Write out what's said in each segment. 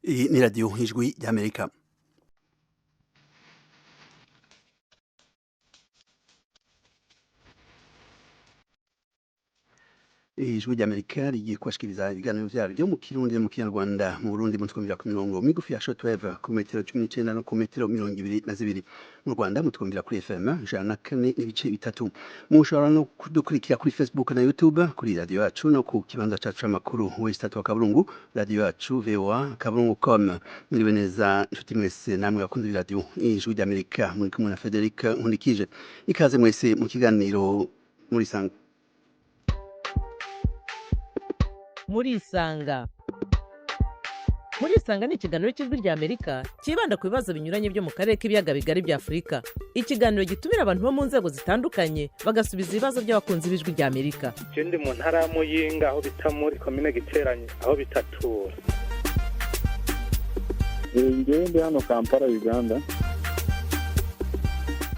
Iyi ni radiyo ijwi ry'Amerika. Ijwi ry'Amerika rigiye kubashikiriza ibiganiro vyaryo mu Kirundi no mu Kinyarwanda. Mu Burundi mutwumvira ku mirongo migufi ya shortwave ku metero 19 no ku metero 22. Mu Rwanda mutwumvira kuri FM 104.3. Mushobora no kudukurikira kuri Facebook na YouTube kuri radio yacu no ku kibanza cacu c'amakuru westatu wa Kaburungu radio yacu voa.com. Mwiriwe neza nshuti mwese namwe bakunze radio ijwi ry'Amerika, muri kumwe na Frederic Nkundikije. Ikaze mwese mu kiganiro muri sanga. Murisanga ni ikiganiro cy'ijwi ry'Amerika kibanda ku bibazo binyuranye byo mu karere k'ibiyaga bigari bya Afurika. Ikiganiro gitumira abantu bo mu nzego zitandukanye bagasubiza ibibazo by'abakunzi b'ijwi ry'Amerika. Je ndi mu ntara ya Muyinga aho bita muri commune Giteranyi aho bitatura. Ngewe ndi hano Kampala Uganda.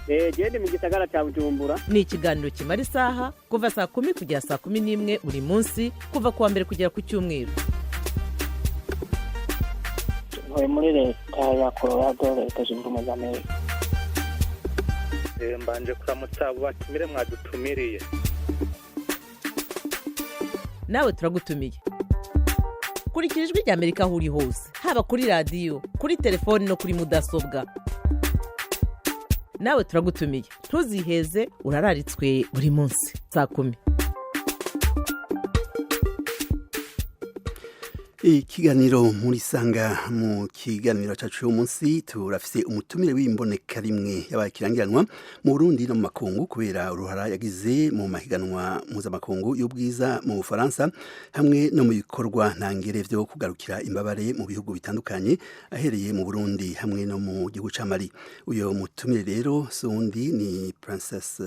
Gende mu gisagara cya Bujumbura. Ni ikiganiro kimara isaha kuva saa 10 kugera saa 11 buri munsi kuva kuwa mbere kugera ku cyumweru. Muri leta ya Colorado leta zunze ubumwe za Amerika. Mbanje kuramutsa batumire mwadutumiriye. Nawe turagutumiye. Kurikira ijwi ry'Amerika aho uri hose, haba kuri radio, kuri telefone no kuri mudasobwa. Nawe turagutumiye. Ntuziheze urararitswe buri munsi saa 10. Ikiganiro muri sanga mu kiganiro cacu umunsi turafise umutumire w'imboneka rimwe yabaye kirangiranwa mu Burundi no mu makungu kubera uruhara yagize mu mahiganwa mpuzamakungu y'ubwiza mu Bufaransa hamwe no mu bikorwa ntangere vyo kugarukira imbabare mu bihugu bitandukanye ahereye mu Burundi hamwe no mu gihugu ca Mali. Uyo mutumire rero sundi ni Princess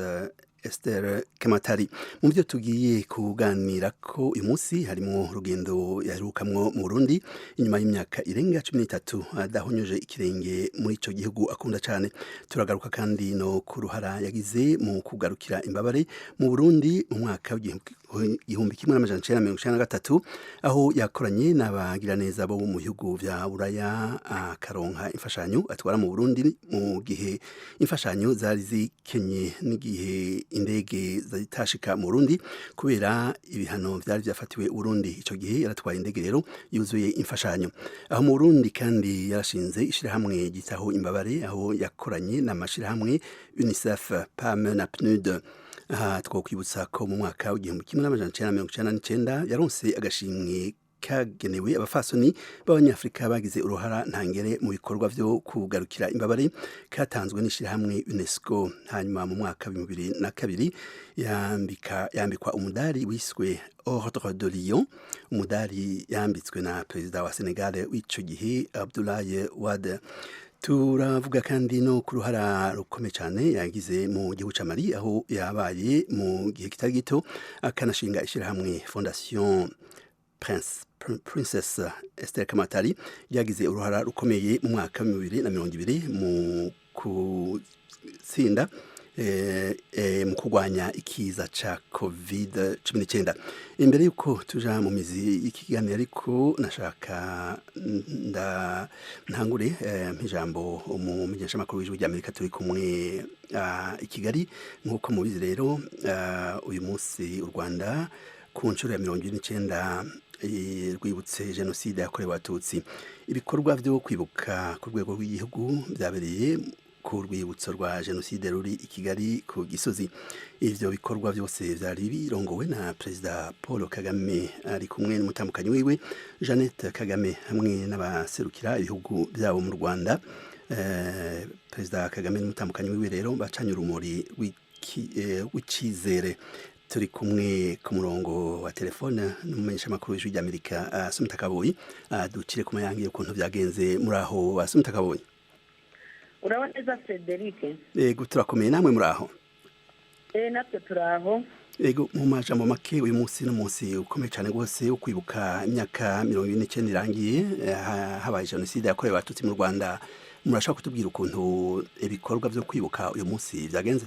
Esther Kematari. Mu byo tugiye kuganira ko uyu munsi harimo rugendo yaherukamwo mu Burundi inyuma y'imyaka irenga 13 adahonyoje ikirenge muri ico gihugu akunda cyane. Turagaruka kandi no ku ruhara yagize mu kugarukira imbabare mu Burundi mu mwaka w'igihumbi kimwe n'amajana 1993 aho yakoranye n'abagiraneza bo mu bihugu vya Buraya akaronka imfashanyo atwara mu Burundi mu gihe imfashanyo zari zikenye n'igihe indege zitashika mu Burundi kubera ibihano vyari vyafatiwe Burundi. Ico gihe yaratwaye indege rero yuzuye imfashanyo aho mu Burundi kandi yarashinze ishirahamwe gitaho imbabare aho yakoranye n'amashirahamwe UNICEF, PAM na PNUD. Aha twokwibutsa ko mu mwaka w'igihumbi kimwe n'amajana 1999 yaronse agashimwe kagenewe abafasoni b'abanyafrika bagize uruhara ntangere mu bikorwa vyo kugarukira imbabare katanzwe n'ishirahamwe UNESCO. Hanyuma mu mwaka wa 2002 yambikwa umudari wiswe Ordre de Lion, umudari yambitswe na perezida wa Senegal w'ico gihe Abdoulaye Wade. Turavuga kandi no ku ruhara rukomeye cyane yagize mu gihugu ca Mali aho yabaye mu gihe kitari gito akanashinga ishirahamwe Fondation Princess Esther Kematari yagize uruhara rukomeye mu mwaka wa 2020 mu kutsinda mu kurwanya ikiza ca COVID-19. Imbere yuko tuja mu mizi y'ikiganiro ariko nashaka ntangure mpijambo umumenyesha makuru w'ijwi ry'Amerika turi kumwe i Kigali. Nk'uko mubizi rero uyu munsi u Rwanda ku nshuro ya 29 rwibutse jenoside yakorewe abatutsi. Ibikorwa vyo kwibuka ku rwego rw'igihugu byabereye ku rwibutso rwa jenoside ruri i Kigali ku Gisozi. Ivyo bikorwa byose vyari birongowe na Perezida Paul Kagame ari kumwe n'umutambukanyi wiwe Jeannette Kagame hamwe n'abaserukira ibihugu byabo mu Rwanda. Perezida Kagame n'umutambukanyi wiwe rero bacanye urumuri w'icizere. Turi kumwe ku murongo wa telefone n'umumenyesha makuru w'ijwi ry'Amerika Asumta Kaboyi ducire ku mayange ukuntu vyagenze muri aho. Asumta Kaboyi, Uraho neza Frederic? Ego turakomeye, namwe muri aho? Natwe turaho. Ego mu majambo make uyu munsi n'umunsi ukomeye cyane rwose wo kwibuka imyaka 49 irangiye habaye jenoside yakorewe abatutsi mu Rwanda. Murashaka kutubwira ukuntu ibikorwa vyo kwibuka uyu munsi vyagenze?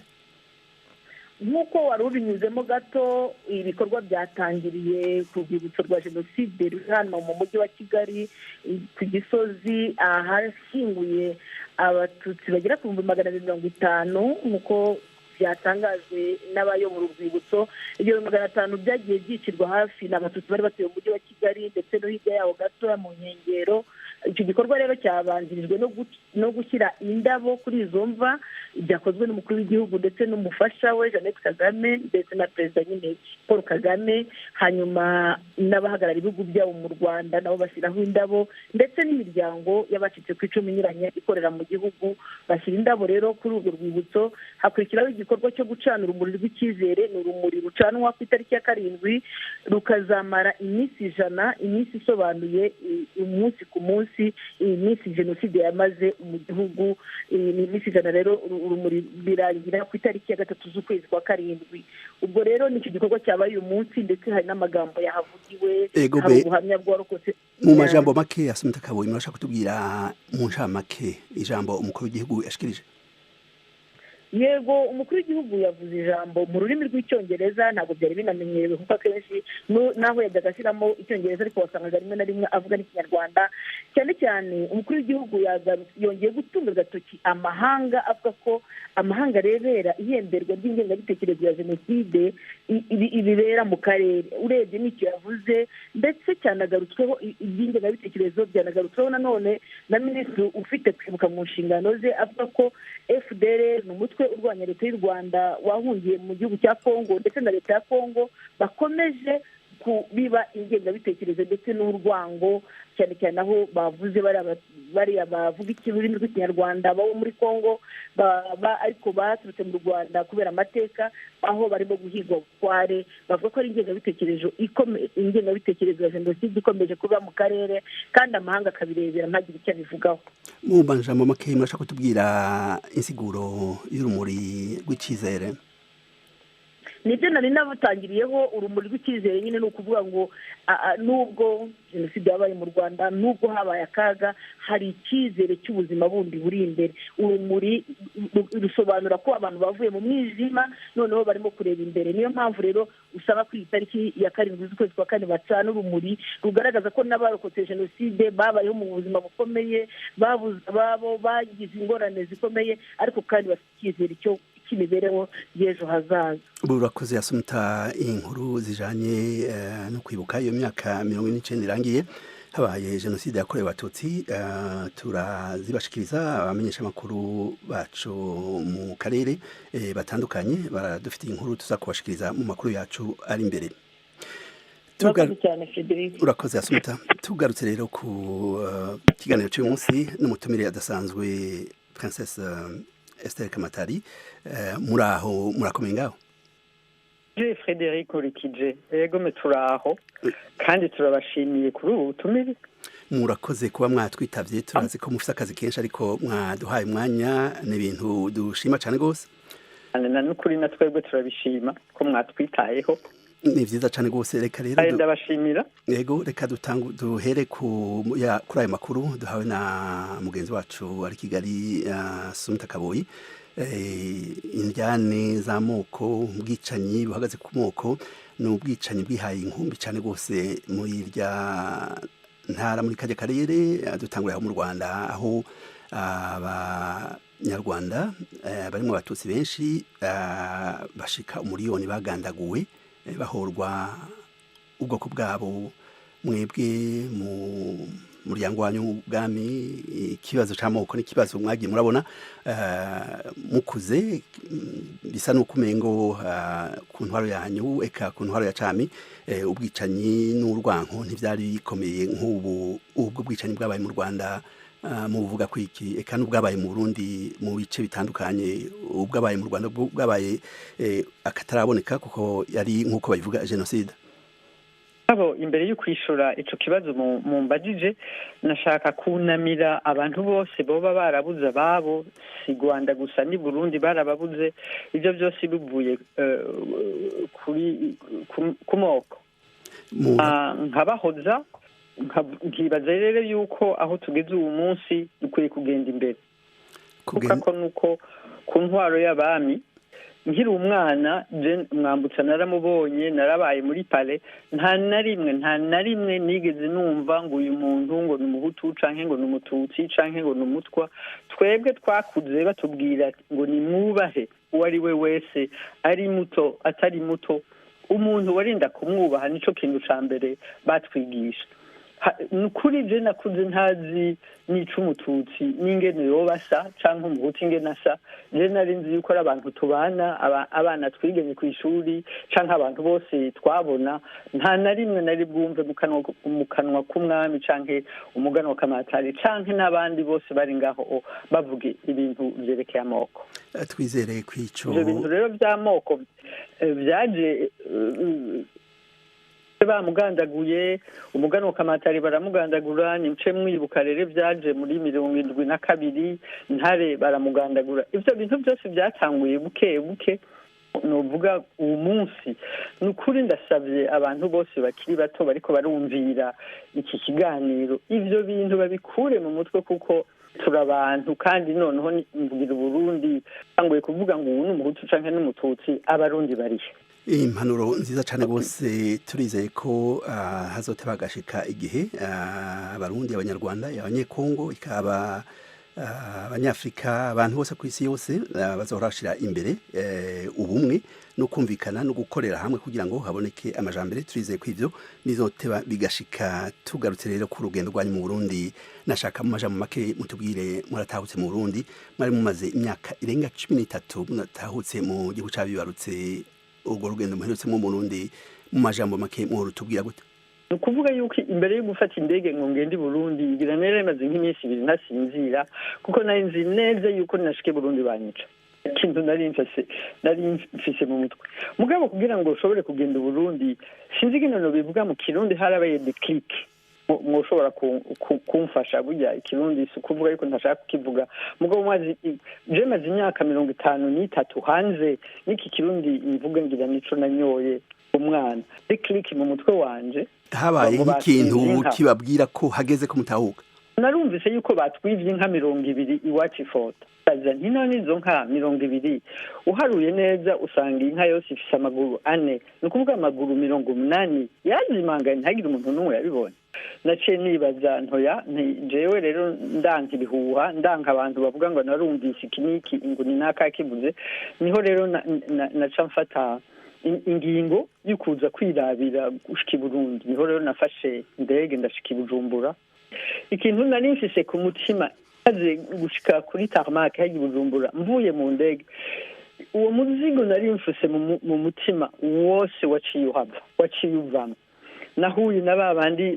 nk'uko wari ubinyuzemo gato ibikorwa byatangiriye ku rwibutso rwa jenoside ruri hano mu mujyi wa kigali ku Gisozi ahashyinguye abatutsi bagera ku 250 nk'uko byatangajwe n'abayobora urwibutso. Ibyo 500 byagiye byicirwa hafi n'abatutsi bari batuye mu mujyi wa kigali ndetse no hirya yaho gato mu nkengero. Icyo gikorwa rero cyabanjirijwe no gushyira indabo kuri izo mva, byakozwe n'umukuru w'igihugu ndetse n'umufasha we Jeannette Kagame ndetse na perezida nyine Paul Kagame. Hanyuma n'abahagarara ibihugu byabo mu Rwanda nabo bashyiraho indabo, ndetse n'imiryango y'abacitse ku icumu inyuranye ikorera mu gihugu bashyira indabo rero kuri urwo rwibutso. Hakurikiraho igikorwa cyo gucana urumuri rw'icyizere. Ni urumuri rucanwa ku itariki ya 7 rukazamara iminsi 100, iminsi isobanuye umunsi ku munsi iminsi jenoside yamaze mu gihugu. Ni iminsi 100 rero urumuri birangira ku itariki ya 3 z'ukwezi kwa 7. Ubwo rero nicyo gikorwa cyabaye uyu munsi, ndetse hari n'amagambo yahavugiwe, hari ubuhamya bwarokotse. Mu majambo make Assumpta Kaboyi, murashaka kutubwira mu ncamake ijambo umukuru w'igihugu yashikirije? Yego, umukuru w'igihugu yavuze ijambo mu rurimi rw'icyongereza, ntabwo byari binamenyerewe kuko akenshi naho yajyaga ashyiramo icyongereza ariko wasangaga rimwe na rimwe avuga n'ikinyarwanda. Cyane cyane umukuru w'igihugu yongeye gutunga agatoki amahanga, avuga ko amahanga arebera ihemberwa ry'ingengabitekerezo ya jenoside ibibera mu karere. Urebye n'icyo yavuze, ndetse cyanagarutsweho iby'ingengabitekerezo byanagarutsweho nanone na minisitiri ufite kwibuka mu nshingano ze, avuga ko FDR ni umutwe urwanya leta y'u Rwanda wahungiye mu gihugu cya Kongo ndetse na leta ya Kongo bakomeje kubiba ingengabitekerezo ndetse n'urwango, cyane cyane aho bavuze bariya bavuga ururimi rw'ikinyarwanda bo muri Kongo ariko baturutse mu Rwanda kubera amateka, aho barimo guhigwa bukware. Bavuga ko ari ingengabitekerezo ya jenoside ikomeje kuba mu karere, kandi amahanga akabirebera ntagire icyo abivugaho. Mu banjambo make murashaka kutubwira insiguro y'urumuri rw'icyizere? Nibyo nari nabutangiriyeho. Urumuri rw'icyizere nyine ni ukuvuga ngo nubwo jenoside yabaye mu Rwanda, nubwo habaye akaga, hari icyizere cy'ubuzima bundi buri imbere. Urumuri rusobanura ko abantu bavuye mu mwijima noneho barimo kureba imbere. Niyo mpamvu rero usaba ku itariki ya 7 z'ukwezi kwa 4 bacana urumuri rugaragaza ko n'abarokotse jenoside babayeho mu buzima bukomeye, babuze ababo, bagize ingorane zikomeye, ariko kandi bafite icyizere cy'imibereho y'ejo hazaza. Burakoze Assumpta, inkuru zijanye no kwibuka iyo myaka 49 irangiye habaye jenoside yakorewe abatutsi, turazibashikiriza abamenyesha makuru bacu mu karere batandukanye. Baradufite inkuru tuza kubashikiriza mu makuru yacu ari imbere. Urakoze Assumpta. Tugarutse rero ku kiganiro cy'uyu munsi n'umutumire adasanzwe Princesse Esther Kamatari. Muraho, murakomeye ngaho? Frederic Urikije, yego turaho kandi turabashimiye kuri ubu butumire. Murakoze kuba mwatwitavye, turazi ko mufite akazi kenshi ariko mwaduhaye umwanya, n'ibintu dushima cyane gose. N'ukuri na twebwe turabishima ko mwatwitayeho. Ni vyiza cyane gose. Reka rero ndabashimira. Yego, reka duhere kuri ayo makuru duhawe na mugenzi wacu ari Kigali, Assumpta Kaboyi. Indyane z'amoko, ubwicanyi buhagaze ku moko, n'ubwicanyi bwihaye inkumbi cyane gose muri irya ntara, muri kajya karere dutangurira mu Rwanda, aho abanyarwanda barimo abatutsi benshi bashika 1 miliyoni bagandaguwe, bahorwa ubwoko bwabo. Mwebwe mu muryango wanyu ubwami, ikibazo cy'amoko n'ikibazo mwagiye murabona mukuze, bisa n'ukumengo ku ntwaro yanyu, eka ku ntwaro ya cami, ubwicanyi n'urwanko ntibyari bikomeye nk'ubu. Ubwo bwicanyi bwabaye mu Rwanda muvuga ko iki, eka n'ubwabaye mu Burundi mu bice bitandukanye, ubwabaye mu Rwanda bwabaye akataraboneka kuko yari nk'uko babivuga jenoside. Abo imbere yo kwishura ico kibazo mu mbajije, nashaka kunamira abantu bose boba barabuze ababo, si Rwanda gusa ni Burundi barababuze. Ivyo byose bivuye kuri kumoko. Nkabahoza, nkibaza rero yuko aho tugeze uyu munsi dukwiye kugenda imbere, kuko nuko ku ntwaro y'abami nkiri umwana mwambutsa naramubonye narabaye muri pale nta na rimwe nigeze numva ngo uyu muntu ngo ni umuhutu canke ngo ni umututsi canke ngo ni umutwa twebwe twakuze batubwira ngo ni mwubahe uwo ari we wese ari muto atari muto umuntu warinda kumwubaha nico kintu ca mbere batwigisha nukuri je nakuze ntazi nico umututsi n'ingene yoba asa canke umuhutu ingene asa je nari nzi yuko ari abantu tubana abana twigenye kw'ishuri canke abantu bose twabona nta na rimwe nari bwumve mu kanwa k'umwami canke umuganwa kamatari canke n'abandi bose bari ngaho bavuga ibintu vyerekeye amoko twizere kwico ivyo bintu rero vy'amoko vyaje bamugandaguye umuganwa kamatari baramugandagura nimce mwibuka rero vyaje muri 72 ntare baramugandagura ivyo bintu byose byatanguye buke buke novuga uwo munsi nukuri ndasavye abantu bose bakiri bato bariko barumvira iki kiganiro ivyo bintu babikure mu mutwe kuko turabantu kandi noneho mvugira Burundi tanguye kuvuga ngo ubu n'umuhutu canke n'umututsi abarundi barihe impanuro nziza cyane bose turizeye ko hazoteba gashika igihe abarundi abanyarwanda abanyekongo ikaba abanyafrika abantu bose ku isi yose bazohorashira imbere ubumwe no kumvikana no gukorera hamwe kugira ngo haboneke amajambere turizeye ko ivyo bizoteba bigashika tugarutse rero ku rugendo rwanyu mu Burundi nashaka mu majambo make mutubwire muratahutse mu Burundi mwari mumaze imyaka irenga 13 munatahutse mu gihugu cabibarutse urwo rugendo muherutse mu Burundi mu majambo make mu rutubwira gute nukuvuga yuko imbere yo gufata indege ngo ngende Burundi igira nere maze nk'iminsi 2 ntasinzira kuko nari nzi neza yuko nashike Burundi banyica kintu nari mfise mu mutwe mugabo kugira ngo ushobore kugenda Burundi sinzi gino bivuga mu Kirundi harabaye declic mushobora kumfasha burya ikirundi kuvuga yuko ntashaka kukivuga mugabo mazi je maze imyaka 53 hanze niki kirundi imvuga ngira nico nanyoye umwana declic mu mutwe wanje habaye nk'ikintu kibabwira ko hageze ko mutahuka narumvise yuko batwivye inka 200 iwacu ifoto aza ntino nizo nka 200 uharuye neza usanga inka yose ifise amaguru 4 nukuvuga amaguru 80 yazimanga ntagira umuntu n'umwe yabibonye naciye nibaza ntoya jewe rero ndanka ibihuha ndanka abantu bavuga ngo narumvise ikiniki ngo ni naka kibuze niho rero naca mfata ingingo yukuza kwirabira gushika Burundi niho rero nafashe indege ndashika Bujumbura ikintu nari mfise ku mutima aze gushika kuri tarmac hayi Bujumbura mvuye mu ndege uwo muzigo nari mfise mu mutima wose waciye uvamo nahuye na babandi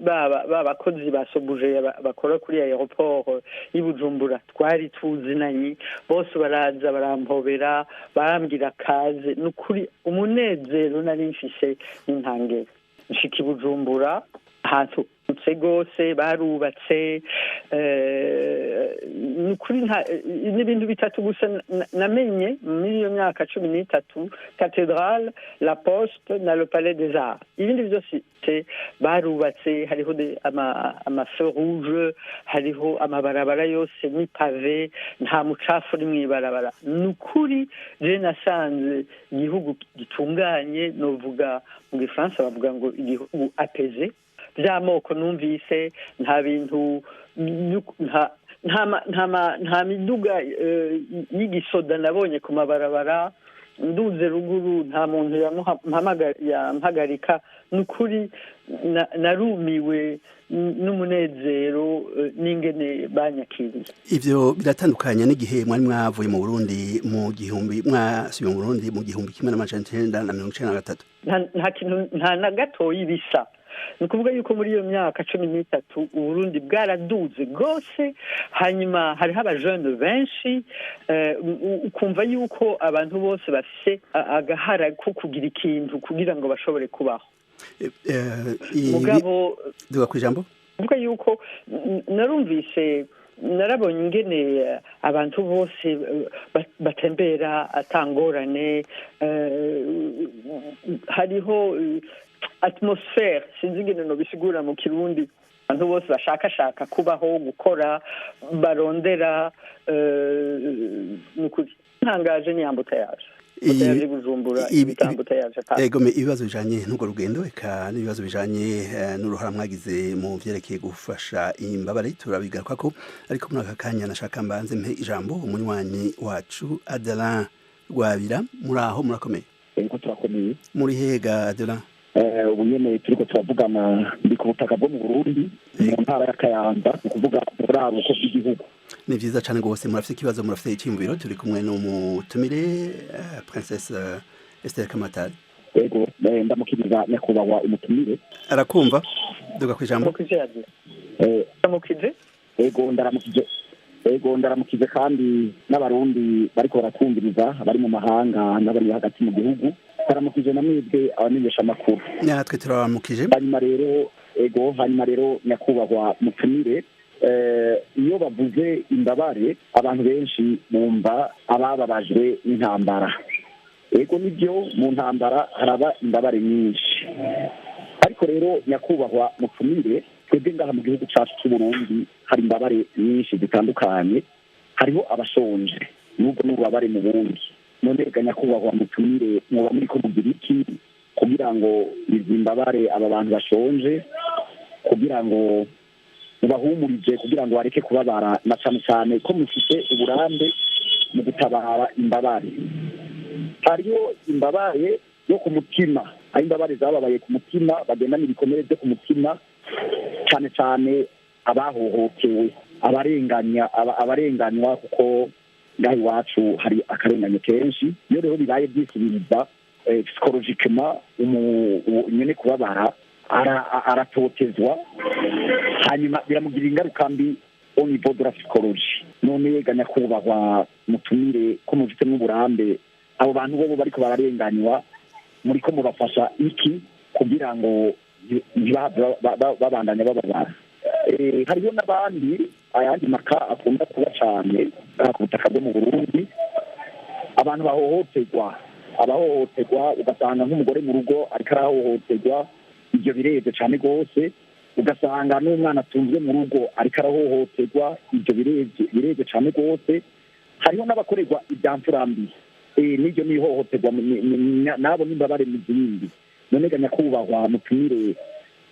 babakozi basobuje bakora kuri aeroport y'Ibujumbura twari tuzinanye bose baraza barampobera barambwira kaze nukuri umunezero nari mfise n'intangere nshika Ibujumbura ahantu gose barubatse nukuri n'ibintu bitatu gusa namenye muri iyo myaka 13 cathédrale la poste na le palais des arts ibindi byose barubatse hariho ama feu rouge hariho amabarabara yose ni pave nta mucafu uri mwibarabara nukuri je nasanze igihugu gitunganye novuga mu Gifaransa bavuga ngo igihugu apaisé vy'amoko numvise nta bintu nta miduga y'igisoda nabonye ku mabarabara nduze ruguru nta muntu yampagarika nukuri narumiwe n'umunezero n'ingene banyakiriye ivyo biratandukanye n'igihe mwari mwavuye mu Burundi mwasubiye mu Burundi mu 1993 nta kintu nta na gatoyi bisa nukuvuga yuko muri iyo myaka 13 Uburundi bwaraduze gose hanyuma hariho abajene benshi ukumva yuko abantu bose bafise agahara ko kugira ikintu kugira ngo bashobore kubaho mugabo duga kwijambo nukuvuga yuko narumvise narabonye ingene abantu bose batembera atangorane hariho atmosfere sinzi ingene no bisigura mu Kirundi abantu bose bashakashaka kubaho gukora barondera nukuri ntangaje ni ambuta yaje yaje Bujumbura ibitambuta yaje pasi ego ibibazo bijanye n'urwo rugendo eka n'ibibazo bijanye n'uruhara mwagize mu vyerekeye gufasha imbabare turabigaruka ko ariko muri aka kanya nashaka mbanze mpe ijambo umunywanyi wacu Adela Rwabira muri aho murakomeye ego turakomeye muri hega Adela ubu nyene turiko turavugana ndi ku butaka bwo mu Burundi mu ntara ya Kayanza ni kuvuga buraruko bw'igihugu. Ni vyiza cane gose murafite ikibazo murafite icyumviro turi kumwe n'umutumire Princesse Esther Kamatari. Ego ndamukiriza nyakubahwa umutumire arakumva duga kwijambo ndamukije ego ndaramukije kandi n'abarundi bariko barakumviriza bari mu mahanga n'abari hagati mu gihugu taramukije namwebwe abamenyesha amakuru natwe turaramukije hanyuma rero nyakubahwa mutumire iyo bavuze imbabare abantu benshi bumva abababajwe n'intambara ego nibyo mu ntambara haraba imbabare nyinshi ariko rero nyakubahwa mutumire twebwe ngaha mu gihugu cyacu cy'u Burundi hari imbabare nyinshi zitandukanye hariho abashonje n'ubwo n'ububabare mu bundi none ga nyakubahwa mutumire mwoba muri ko mugira iki kugira ngo izi mbabare aba bantu bashonje kugira ngo mubahumurije kugira ngo bareke kubabara na cyane cyane ko mufite uburambe mu gutabara imbabare hariyo imbabare yo ku mutima aho imbabare zababaye ku mutima bagendana ibikomere byo ku mutima cyane cyane abahohotewe abarenganywa kuko ngaho iwacu hari akarenganyo kenshi iyo rero bibaye byisubiriza psychologically nyene kubabara aratotezwa hanyuma biramugirira ingaruka mbi au niveau de la psychologie none ganya kubahwa mutumire ko mufite n'uburambe abo bantu bo bariko bararenganywa muri ko mubafasha iki kugira ngo babandanya bababara hariho n'abandi ayandi maka akunda kuba cyane ku butaka bwo mu Burundi abantu abahohoterwa ugasanga nk'umugore mu rugo ariko arahohoterwa ibyo bireze cyane rwose ugasanga n'umwana atunzwe mu rugo ariko arahohoterwa ibyo bireze cyane rwose hariho n'abakorerwa ibyamfurambi n'ibyo n'ihohoterwa nabo n'imbabare mu zindi none ga nyakubahwa mutumire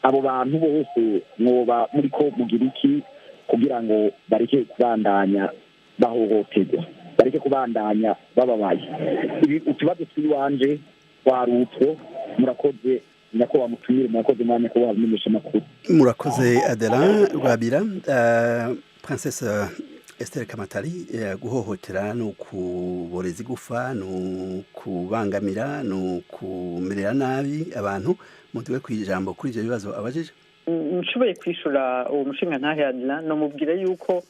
abo bantu bose mwoba muri ko mugira iki kugira ngo bareke kubandanya bahohoterwa bareke kubandanya bababaye utubazo tw'iwanje warutwo murakoze nyakubahwa mutumire murakoze mwanya ko wamenyesha amakuru murakoze Adela Rwabira Princesse Esther Kamatari guhohotera no kuboreza igufa no kubangamira no kumerera nabi abantu mutuwe kwijambo kuri ivyo bibazo abajije nshoboye kwishura uwo mushinga ntahe Adela no mubwira yuko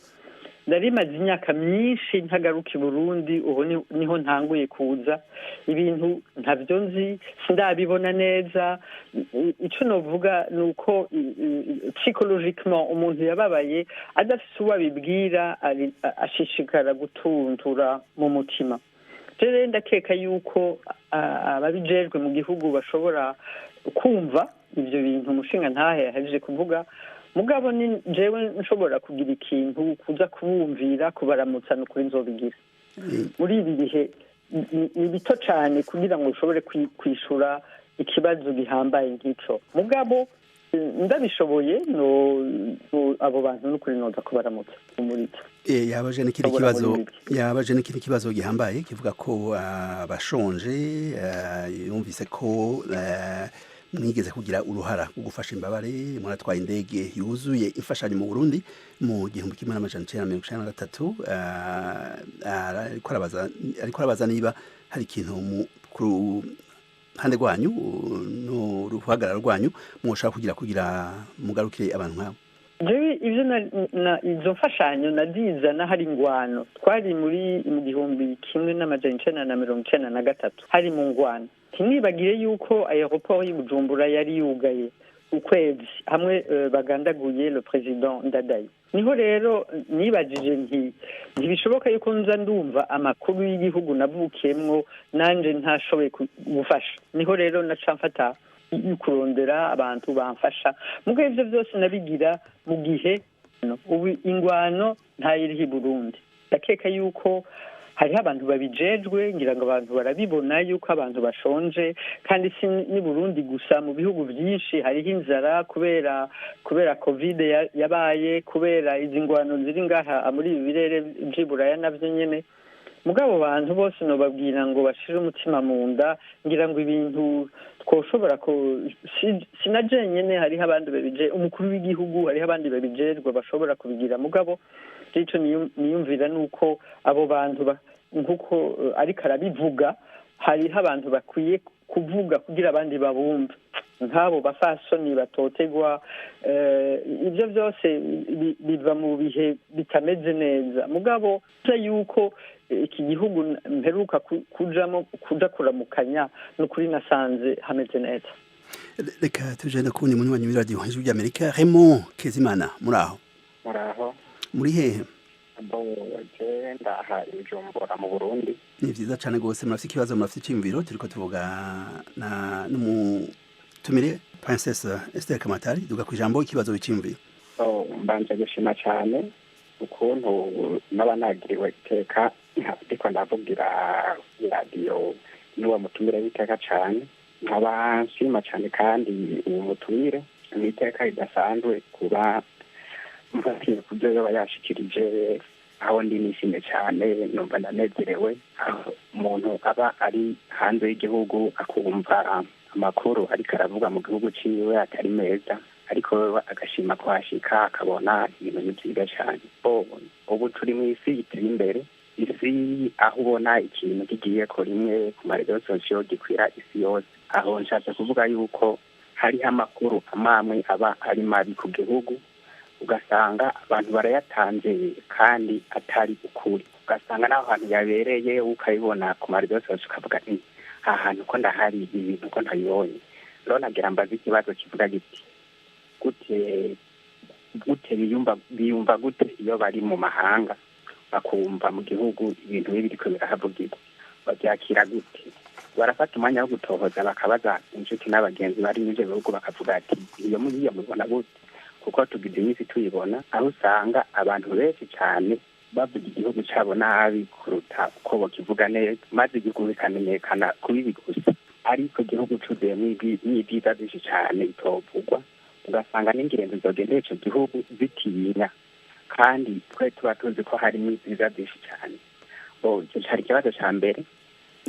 ndarimaze imyaka myinshi ntagaruka i Burundi ubu niho ntanguye kuza ibintu ntavyo nzi sindabibona neza ico novuga nuko psychologiquement umuntu yababaye adafise uwo abibwira ashishikara gutuntura mu mutima rero ndakeka yuko ababijejwe mu gihugu bashobora kumva ivyo bintu umushinga ntahe yahejeje kuvuga mugabo ni jewe nshobora kugira ikintu kuza kubumvira kubaramutsa no kuri nzobigira muri ibi bihe ni bito cyane kugira ngo ushobore kwishura ikibazo gihambaye nk'ico mugabo ndabishoboye abo bantu n'ukuri noza kubaramutsa umuritsa yabaje n'ikindi kibazo gihambaye kivuga ko abashonje yumvise ko mwigeze kugira uruhara rwo gufasha imbabare muratwaye indege yuzuye imfashanyo mu Burundi mu 1993 ariko arabaza niba hari ikintu ku ruhande rwanyu n'uruhagarara rwanyu mwoshaka kugira mugarukire abantu nk'abo ivyo izo mfashanyo nazizana hari ingwano twari mu 1993 hari mu ngwano ntimwibagire yuko aeroport y'i Bujumbura yari yugaye ukwezi hamwe bagandaguye le president Ndadaye niho rero nibajije ntibishoboka yuko nza ndumva amakuru y'igihugu navukiyemwo nanje ntashoboye gufasha niho rero naca mfata kurondera abantu bamfasha mugo ivyo byose nabigira mu gihe ubu ingwano ntayiriho i Burundi ndakeka yuko hariho abantu babijejwe ngira ngo abantu barabibona yuko abantu bashonje kandi si ni Burundi gusa mu bihugu byinshi hariho inzara kubera covid yabaye kubera izi ngwano ziri ngaha muri ibi birere by'iburaya navyo nyene mugabo bantu bose no babwira ngo bashire umutima mu nda ngira ngo ibintu twoshobora ko sinaje nyene hariho abandi babije umukuru w'igihugu hariho abandi babijerwa bashobora kubigira mugabo ico niyumvira nuko abo bantu nkuko ariko arabivuga hariho abantu bakwiye kuvuga kugira abandi babumve nk'abo bafasoni batotegwa ibyo byose biva mu bihe bitameze neza mugabo yuko iki gihugu mperuka kuja kuramukanya n'ukuri nasanze hameze neza. Reka tujenda kubona umunywanyi w'iradiyo hejuru y'Amerika Raymond Kezimana muraho muri hehe ndaha Bujumbura mu Burundi. Ni vyiza cane gose murafite ikibazo murafite iciyumviro turiko tuvuga n'umutumire Princesse Esther Kamatari duga ku ijambo ikibazo w'iciyumviro. Mbanje gushima cane ukuntu n'abanagiriwe iteka ndiko ndavugira iradiyo n'uwo mutumire w'iteka cane nkaba nshima cane kandi uwo mutumire n'iteka ridasanzwe kuba mfatiye kubyo yaba yashikirije aho ndi nishimye cyane numva ndanezerewe aho umuntu aba ari hanze y'igihugu akumva amakuru ariko aravuga mu gihugu ciwe atari meza ariko agashima kwashika akabona ibintu byiza cyane ubu turi mu isi iteye imbere isi aho ubona ikintu kigiye ko rimwe ku marezo sosiyo gikwira isi yose aho nshatse kuvuga yuko hariho amakuru amamwe aba ari mabi ku gihugu ugasanga abantu barayatanze kandi atari ukuri ugasanga naho hantu yabereye ukayibona ku marezo sosiyo ukavuga nti aha hantu ko ndahari ibintu ko ntabibonye rero nagira mbaza ikibazo kivuga giti gute biyumva gute iyo bari mu mahanga bakumva mu gihugu ibintu bibi biriko birahavugirwa babyakira gute barafata umwanya wo gutohoza bakabaza inshuti n'abagenzi bari muri ibyo bihugu bakavuga ati iyo muriyo mubona gute kuko tugize iminsi tuyibona aho usanga abantu benshi cyane bavuga igihugu cyabo nabi kuruta uko bakivuga neza maze igihugu bikamenyekana kubibi gusa ariko igihugu cuzuyemo n'ibyiza byinshi cyane bitovugwa ugasanga n'ingenzi zogendeye ico gihugu zitinya kandi twe tuba tuzi ko harimo ibyiza byinshi cyane icyo cyari ikibazo cya mbere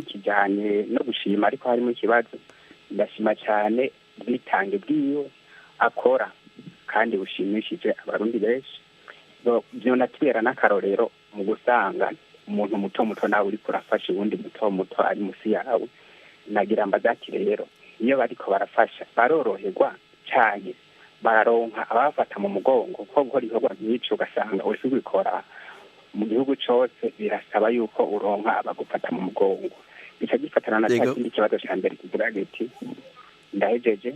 kijyanye no gushima ariko harimo ikibazo ndashima cyane ubwitange bwiwe akora kandi bushimishije abarundi benshi vyonatubera n'akarorero mu gusanga umuntu muto muto nawe uriko urafasha uwundi muto muto ari musi yawe nagira mbaza ati rero iyo bariko barafasha baroroherwa cyane bararonka abafata mu mugongo ko gukora ibikorwa nk'ico ugasanga uriko ubikora mu gihugu cose birasaba yuko uronka abagufata mu mugongo bica gifatana na cya kindi kibazo ca mbere kivuga giti ndahejeje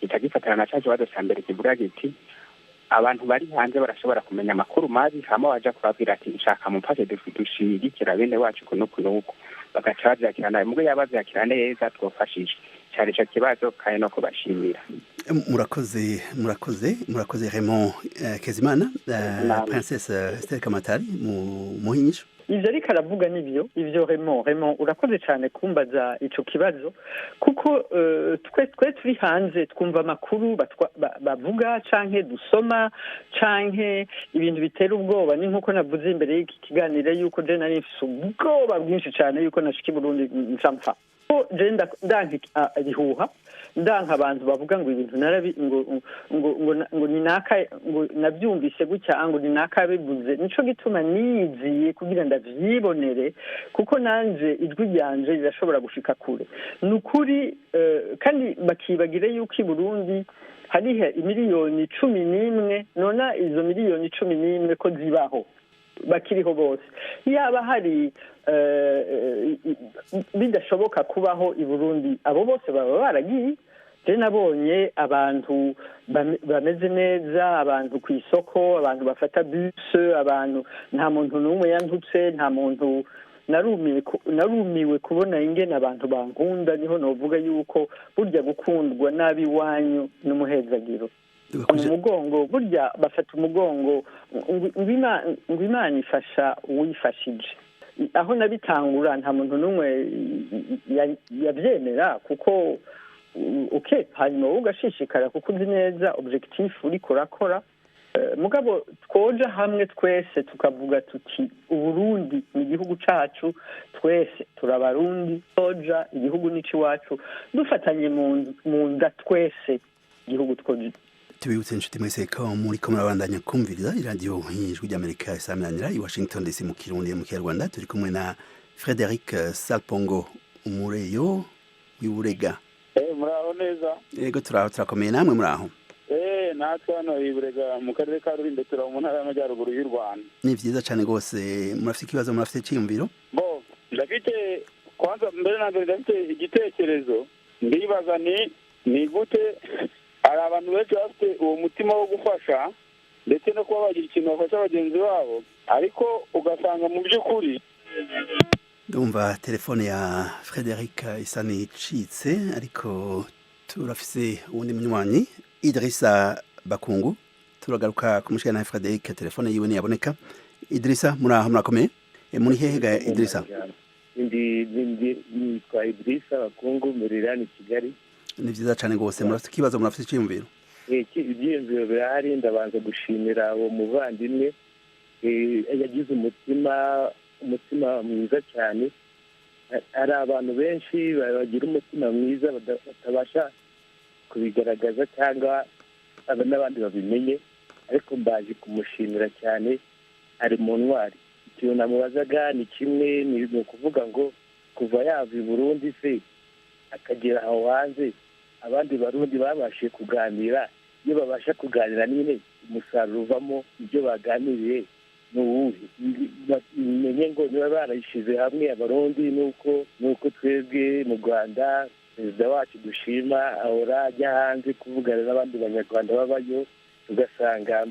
bica gifatana na cya kibazo ca mbere kivuga giti abantu bari hanze barashobora kumenya amakuru mabi hama waja kubabwira ati nshaka mumfashe dushigikira bene wacu kuno kunuko bagaca bavyakira nawe mubwo yabavyakira neza twofashije cyari ico kibazo kandi no kubashimira. Murakoze Raymond Kezimana Princesse Esther Kamatari mu hinyisho ivyo ariko aravuga nivyo ivyo Raymond urakoze cyane kumbaza ico kibazo kuko twe turi hanze twumva amakuru bavuga canke dusoma canke ibintu bitera ubwoba ni nkuko navuze imbere y'iki kiganiro yuko je nari mfise ubwoba bwinshi cyane yuko nashika i Burundi ncamfa je ndanka ibihuha ndanka abantu bavuga ngo ibintu narabi ngo ninaka ngo nabyumvise gutya ngo ninaka bivuze nico gituma niziye kugira ndavyibonere kuko nanje ijwi ryanje rirashobora gushika kure nukuri kandi bakibagire yuko i Burundi harihe imiliyoni 11 nona izo miliyoni 11 ko zibaho bakiriho bose yaba hari bidashoboka kubaho i Burundi abo bose baba baragiye je nabonye abantu bameze neza abantu ku isoko abantu bafata bus abantu nta muntu n'umwe yantutse nta muntu narumiwe kubona ingene abantu bankunda niho novuga yuko burya gukundwa nabi wanyu n'umuhezagiro umugongo burya bafata umugongo ngo Imana ifasha uwifashije aho nabitangura nta muntu n'umwe yabyemera kuko hanyuma wowe ugashishikara kuko uzi neza objectif uriko urakora mugabo twoja hamwe twese tukavuga tuti uburundi ni igihugu cacu twese turabarundi toja igihugu nici wacu dufatanye mu nda twese igihugu twoje tubibutse inshuti mwese ko muriko murabandanya kumviriza iradiyo y'ijwi ry'amerika isaminanira i washington dc mu kirundi mu kinyarwanda turi kumwe na Frederic Salpongo umureyo w'iburega muraho neza yego turakomeye namwe muraho natwe hano iburega mu karere ka Rulindo turaba mu ntara y'amajyaruguru y'u Rwanda ni vyiza cane gose murafite ikibazo murafite cyiyumviro ndafite kwanza mbere na mbere ndafite igitekerezo ndibaza ni gute hari abantu benshi bafite uwo mutima wo gufasha ndetse no kuba bagira ikintu bafasha bagenzi babo ariko ugasanga mu by'ukuri ndumva telefone ya Frederic isa n'icitse ariko turafise uwundi munywanyi Idrissa Bakungu turagaruka kumushikana na Frederic telefone yiwe ntiyaboneka Idrissa muraho murakomeye muri hehe ga Idrissa ndi kwa Idrissa Bakungu muri Kigali ni vyiza cane gose murafite ikibazo murafite icyiyumviro ibyiyumviro birahari ndabanza gushimira uwo muvandimwe yagize umutima mwiza cyane hari abantu benshi bagira umutima mwiza batabasha kubigaragaza cyangwa n'abandi babimenye ariko mbaje kumushimira cyane ari mu ntwari ikintu namubazaga ni kimwe ni ukuvuga ngo kuva yava i Burundi se akagera aho hanze abandi barundi babashije kuganira iyo babasha kuganira nyine umusaruro uvamo ibyo baganiriye n'uwuhe menye ngo niba barayishize hamwe abarundi nuko twebwe mu Rwanda perezida wacu dushima ahora ajya hanze kuvugana n'abandi banyarwanda babayo tugasanga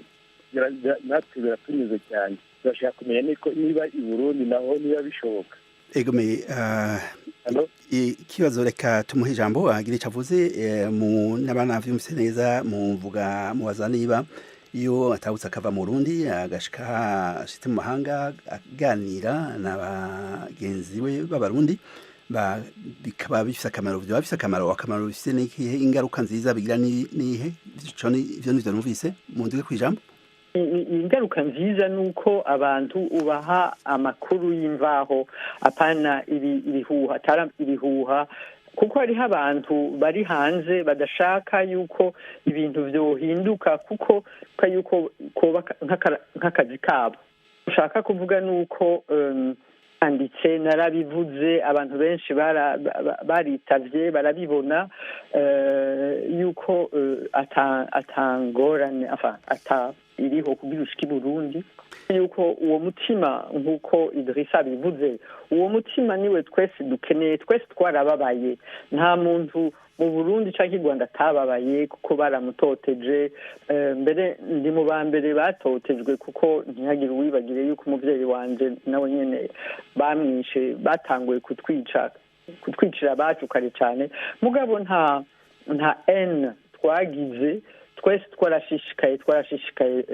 natwe biratunyuze cyane turashaka kumenya niba i Burundi naho niba bishoboka egome ikibazo reka tumuhe ijambo agira icyo avuze n'abana vyumvise neza mubaza niba iyo atahutse akava mu Burundi agashika ashitse mu mahanga aganira na bagenzi we b'abarundi bikaba bifise akamaro byaba bifise akamaro bifise n'ikihe ingaruka nziza bigira nihe ivyo nivyo numvise munduge kwijambo ingaruka nziza nuko abantu ubaha amakuru y'imvaho apana ibihuha kuko hariho abantu bari hanze badashaka yuko ibintu vyohinduka kuko koba nk'akazi kabo ushaka kuvuga nuko anditse narabivuze abantu benshi baritavye barabibona yuko atangorane iriho kugira ushiki Burundi yuko uwo mutima nk'uko Idrissa bivuze uwo mutima niwe twese dukeneye twese twarababaye nta muntu mu Burundi canke i Rwanda atababaye kuko baramutoteje mbere ndi mu ba mbere batotejwe kuko ntihagire uwibagire yuko umuvyeyi wanje nawe nyene bamwishe batanguye kutwicira abacu kare cane mugabo nta n twagize twese twarashishikaye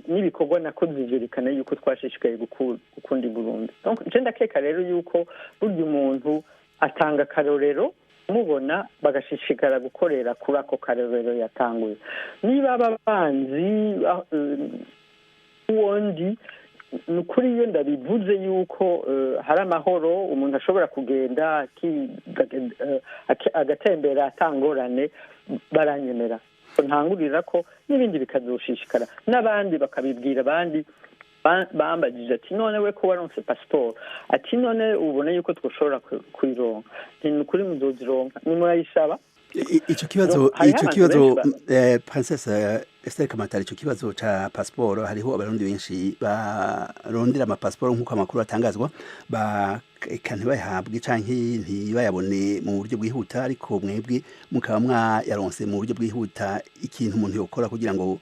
n'ibikorwa nakoze byerekana yuko twashishikaye gukunda Burundi nje ndakeka rero yuko burya umuntu atanga akarorero mubona bagashishikara gukorera kuri ako karorero yatanguye niba ababanzi uwondi nukuri iyo ndabivuze yuko hari amahoro umuntu ashobora kugenda agatembera atangorane baranyemera ntangurira ko n'ibindi bikazoshishikara n'abandi bakabibwira abandi bambagije ati none we ko waronse passport ati none ubone yuko twoshobora kuyironka ni kuri muzozironka ni murayisaba ico kibazo Princesse Esther Kamatari ico kibazo ca passport hariho abarundi benshi barondera ama passport nkuko amakuru atangazwa kandi bayahabwe canke ntibayabone mu buryo bwihuta ariko mwebwe mukaba mwayaronse mu buryo bwihuta ikintu umuntu yokora kugira ngo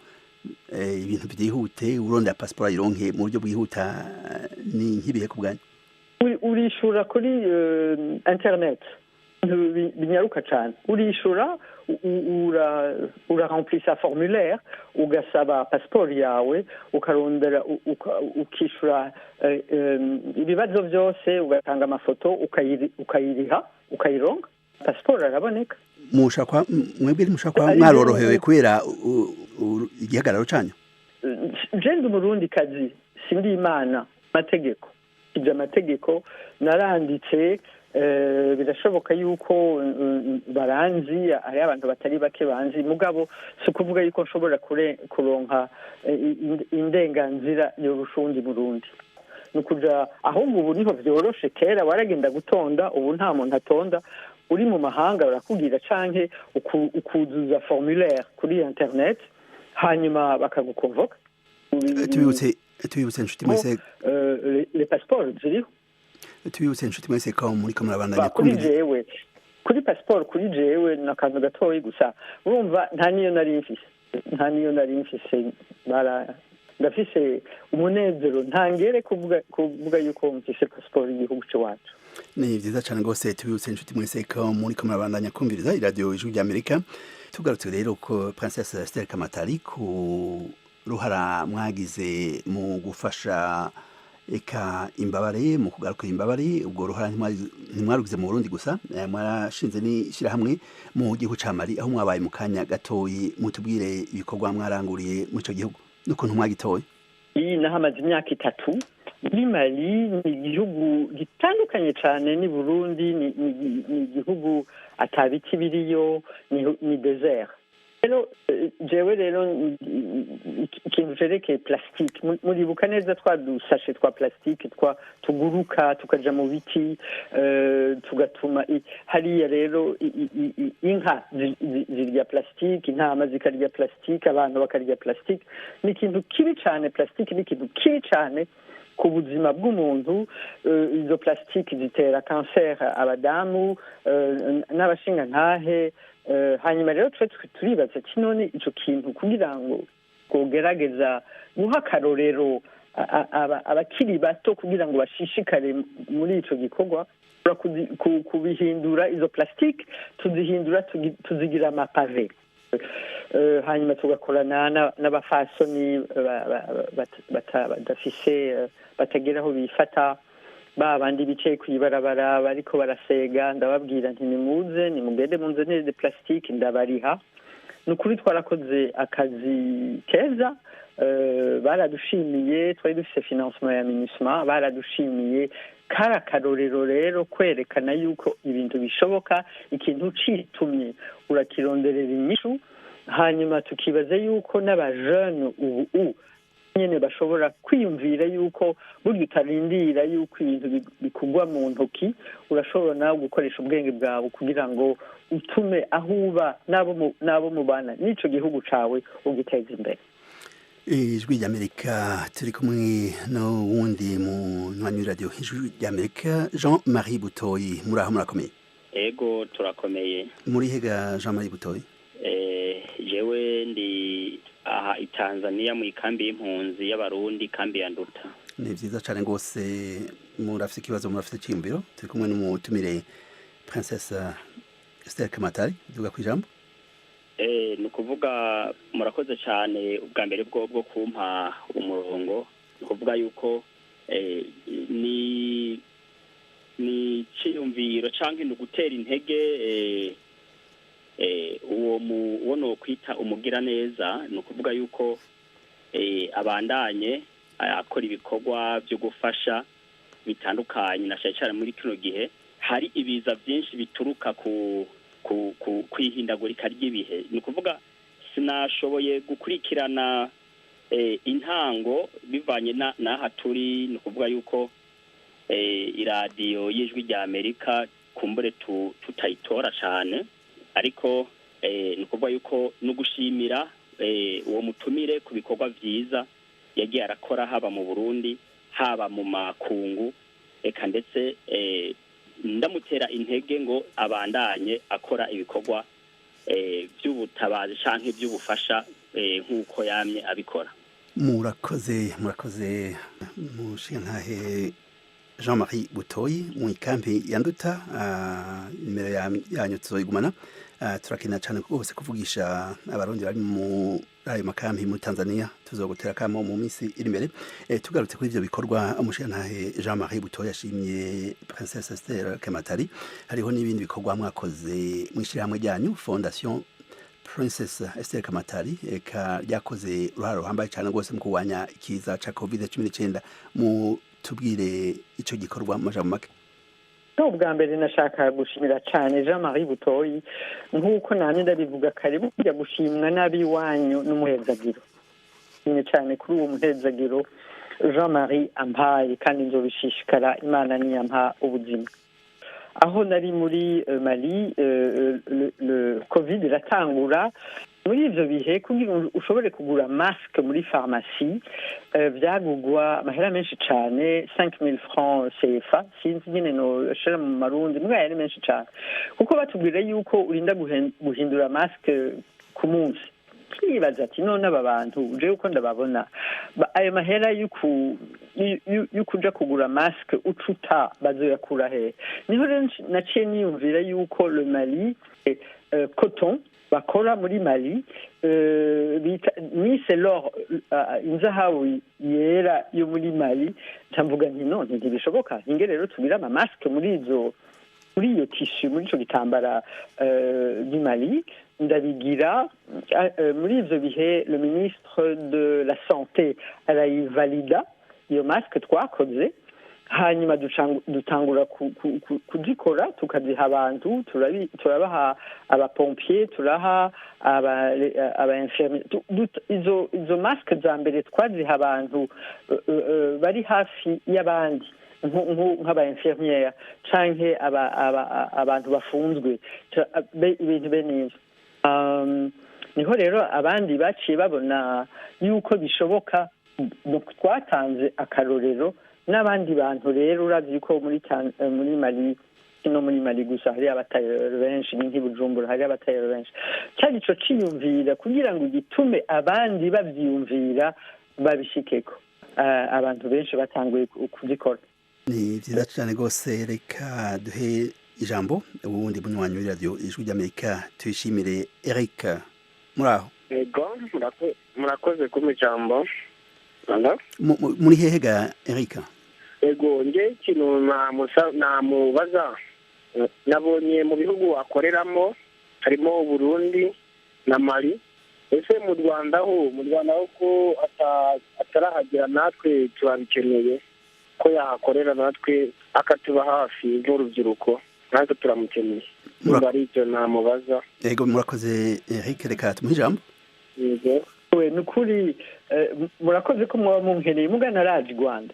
ibintu byihute urondera passport ironke mu buryo bwihuta ni nkibihe ku bwanyu urishura kuri internet binyaruka cyane urishura uraremplisa formulaire ugasaba pasiporo yawe ukarondera ukishura ibibazo byose ugatanga amafoto ukayiriha ukayironga pasiporo araboneka mwebwe mushaka mwarorohewe kubera igihagararo cyanyu jenda umurundi kazi sindi imana amategeko ibyo amategeko naranditse birashoboka yuko baranzi hari abantu batari bake banzi mugabo si ukuvuga yuko nshobora kuronka indenganzira y'urushundi Burundi ni ukuja ahubwo ubu niho byoroshe kera waragenda gutonda ubu nta muntu atonda uri mu mahanga barakubwira canke ukuzuza formulaire kuri internet hanyuma bakagukonvoka tubibutse inshuti mwese les passeports ziriho tubibutse inshuti mwese ko muri ko murabandanya kuri jewe kuri passport kuri jewe nakantu gatoyi gusa urumva nta niyo nari mfise ndafise umunezero ntangere kuvuga yuko mfise passport y'igihugu cyacu ni vyiza cyane rwose tubibutse inshuti mwese ko muri ko murabandanya kumviriza iradiyo ijwi ry'Amerika tugarutse rero ko Princesse Esther Kamatari ku ruhara mwagize mu gufasha eka imbabare mu kugarukira imbabare ubwo ruhara ntimwarugize mu Burundi gusa mwarashinze n'ishyirahamwe mu gihugu ca Mali aho mwabaye mu kanya gatoyi mutubwire ibikorwa mwaranguriye mu ico gihugu n'ukuntu mwagitoye iyi nahamaze imyaka 3 muri Mali ni igihugu gitandukanye cyane ni Burundi ni igihugu atabiti biriyo ni desert rero jewe rero ikintu cerekeye plastique muribuka neza twadusashe twa plastique tuguruka tukaja mu biti tugatuma hariya rero inka zirya plastique intama zikarya plastique abantu bakarya plastique ni ikintu kibi cyane plastique ni ikintu kibi cyane ku buzima bw'umuntu izo plastique zitera cancer abadamu n'abashingantahe hanyuma rero turibaza kinone ico kintu kugira ngo kugerageza guha akarorero abakiri bato kugira ngo bashishikare muri ico gikorwa kubihindura izo plastique tuzihindura tuzigira amapave hanyuma tugakorana n'abafasoni badafise batagera aho bifata babandi bicaye kwibarabara bariko barasega ndababwira nti nimuze nimugende munzanire de plastique ndabariha nukuri twarakoze akazi keza baradushimiye twari dufise financement ya MINUSMA baradushimiye kari akarorero rero kwerekana yuko ibintu bishoboka ikintu citumye urakironderera inyishu hanyuma tukibaza yuko n'abajene ubu nyene bashobora kwiyumvira yuko burya utarindira yuko ibintu bikugwa mu ntoki urashobora nawe gukoresha ubwenge bwawe kugira ngo utume aho uba n'abo mubana n'ico gihugu cawe ugiteza imbere ijwi ry'Amerika turi kumwe n'uwundi munywanyi w'iradiyo ijwi ry'Amerika Jean-Marie Butoyi muri aho murakomeye ego turakomeye muri hega Jean-Marie Butoyi jewe ndi aha i Tanzania mu ikambi y'impunzi y'abarundi kambi ya Nduta ni vyiza cyane rwose murafite ikibazo murafite cy'imbiro turi kumwe n'umutumire Princesse Esther Kamatari duga kwijambo ni ukuvuga murakoze cyane ubwa mbere bwo kumpa umurongo ni ukuvuga yuko ni cyiyumviro cyangwa ni ugutera intege uwo no kwita umugira neza ni ukuvuga yuko abandanye akora ibikorwa byo gufasha bitandukanye na cyane muri kino gihe hari ibiza byinshi bituruka ku kwihindagurika ry'ibihe ni ukuvuga sinashoboye gukurikirana intango bivanye n'aha turi ni ukuvuga yuko iradiyo y'ijwi ry'Amerika kumbure tutayitora cyane ariko ni ukuvuga yuko no gushimira uwo mutumire ku bikorwa byiza yagiye arakora haba mu Burundi haba mu makungu eka ndetse ndamutera intege ngo abandanye akora ibikorwa by'ubutabazi canke by'ubufasha nk'uko yamye abikora murakoze mushintahe Jean-Marie Butoyi mu ikampi ya Nduta, nimero yanyu tuzoyigumana. Turakina cyane rwose kuvugisha abarundi bari mu ayo makampi muri Tanzania, tuzogutera kamo mu minsi iri imbere. Tugarutse kuri ivyo bikorwa umushirantahe Jean-Marie Butoyi yashimye Princesse Esther Kematari, hariho n'ibindi bikorwa mwakoze mw'ishirahamwe ryanyu Fondation Princess Esther Kematari, eka ryakoze uruhare ruhambaye cyane rwose mu kurwanya ikiza ca COVID-19. Mu tubwire ico gikorwa majambo make. Ubwa mbere nashaka gushimira cyane Jean-Marie Butoyi, nk'uko namwe ndabivuga kare, burya gushimwa n'abiwanyu n'umuhezagiro. Ni cyane kuri uwo muhezagiro Jean-Marie ampaye, kandi nzobishishikara, Imana niyampa ubuzima. Aho nari muri Mali, le Covid iratangura. Muri ivyo bihe kugira ushobore kugura masque muri pharmacie vyagugwa amahera menshi cane, 5000 francs CFA, sinzi nyene no shira mu marundi, mbwa yari menshi cane, kuko batubwira yuko urinda guhindura masque ku munsi. Twibaza ati none aba bantu je uko ndababona ayo mahera yukuja kugura masque ucuta bazoyakura he? Niho rero naciye niyumvira yuko le Mali coton bakora muri Mali mise l'or, inzahabu yera yo muri Mali, ntamvuga nti none ntibishoboka, ninge rero tugira ama masque muri iyo tissu, muri ico gitambara du Mali. Ndabigira muri ivyo bihe le ministre de la santé arayivalida iyo masque twakoze, hanyuma dutangura kuzikora tukaziha abantu, turabaha abapompier, turaha aba infirmier. Izo masque za mbere twaziha abantu bari hafi y'abandi, nk'aba infirmière canke abantu bafunzwe, ibintu bene niho rero abandi baciye babona yuko bishoboka. Twatanze akarorero n'abandi bantu rero, uravye ko muri Mali, no muri Mali gusa hari abatayero benshi, n'inki Bujumbura hari abatayero benshi, cyari ico ciyumvira kugira ngo gitume abandi bavyiyumvira babishikeko. Abantu benshi batanguye kuzikora. Ni vyiza cyane rwose. Reka duhe ijambo ubundi munywanyi wa radio Ijwi ry'Amerika, tuyishimire Eric. Muraho? Ego, murakoze kumpa ijambo. Muri hehe ga Eric? Ego, nje ikintu namubaza, nabonye mu bihugu akoreramo harimo Burundi na Mali. Ese mu Rwanda ho ko atarahagera, natwe turabikeneye ko yahakorera, natwe akatuba hafi nk'urubyiruko, natwe turamukeneye. Ari icyo namubaza. Ego, murakoze Eric, reka tumuhe ijambo. Yego. Nukuri murakoze ko muba munkeneye, mugana raje Rwanda.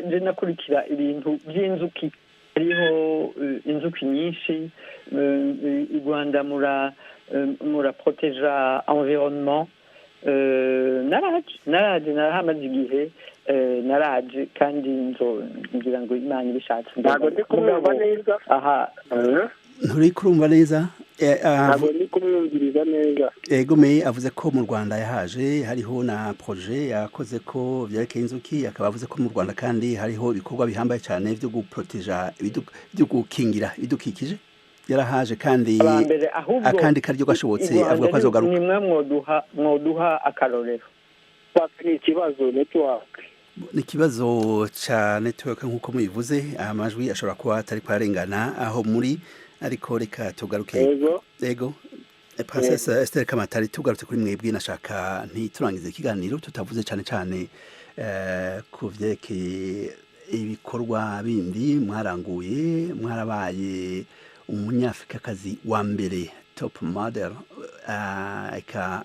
Je nakurikira ibintu by'inzuki, hariho inzuki nyinshi i Rwanda, muraproteja environnement. Naraje narahamaze igihe, naraje kandi ngira ngo Imana ibishatse. Ntabwo ndi kumwumva neza. Aha. Nturi kurumva neza? Ntabwo ndi kumwumviriza neza. Ego, me avuze ko mu Rwanda yahaje, hariho na projet yakoze ko vyerekeye inzuki, akaba avuze ko mu Rwanda kandi hariho ibikorwa bihambaye cyane byo guproteja, byo gukingira ibidukikije. Yarahaje kandi akandi karyo gashobotse avuga ko azogaruka. Nimwe mwoduha akarorero. Ni ikibazo network. Ni ikibazo ca network nk'uko mubivuze, amajwi ashobora kuba atari kwarengana aho muri, ariko reka tugaruke. Ego. Princess Esther Kematari, tugarutse kuri mwebwe, nashaka ntiturangize ikiganiro tutavuze cyane ku vyerekeye ibikorwa bindi mwaranguye. Mwarabaye umunyafrikakazi wa mbere, top model,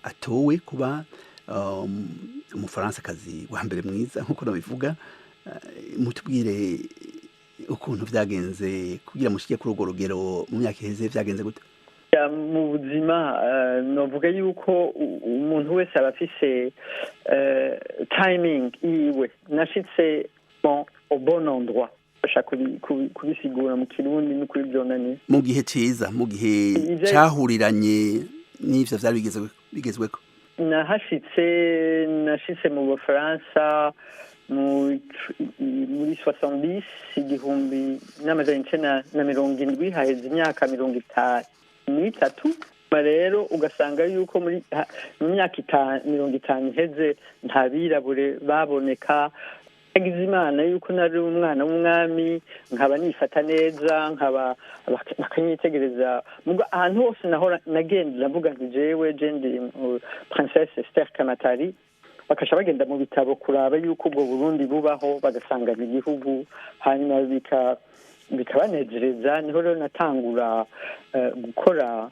atowe kuba umufaransakazi wa mbere mwiza nk'uko nabivuga. Mutubwire ukuntu vyagenze kugira mushike kuri urwo rugero mu myaka iheze, vyagenze gute? Mu buzima novuga yuko umuntu wese aba afise timing iwe. Nashitse au bon endroit, bashaka kubisigura mu kirundi no kuri byonanye, mu gihe ciza, mu gihe cahuriranye n'ivyo vyari bigezweko. Nashitse mu Bufaransa muri 70 igihumbi n'amajana icenda na mirongo indwi haheze imyaka 53 rero ugasanga yuko mu myaka 50 iheze nta birabure baboneka. Yagize imana yuko nari umwana w'umwami nkaba nifata neza nkaba bakanyitegereza ahantu hose nahora nagenda ndavuga nti jewe ndi princesse Esther Kamatari, bakasha bagenda mu bitabo kuraba yuko ubwo Burundi bubaho bagasangana igihugu, hanyuma bikabanezereza. Niho rero natangura gukora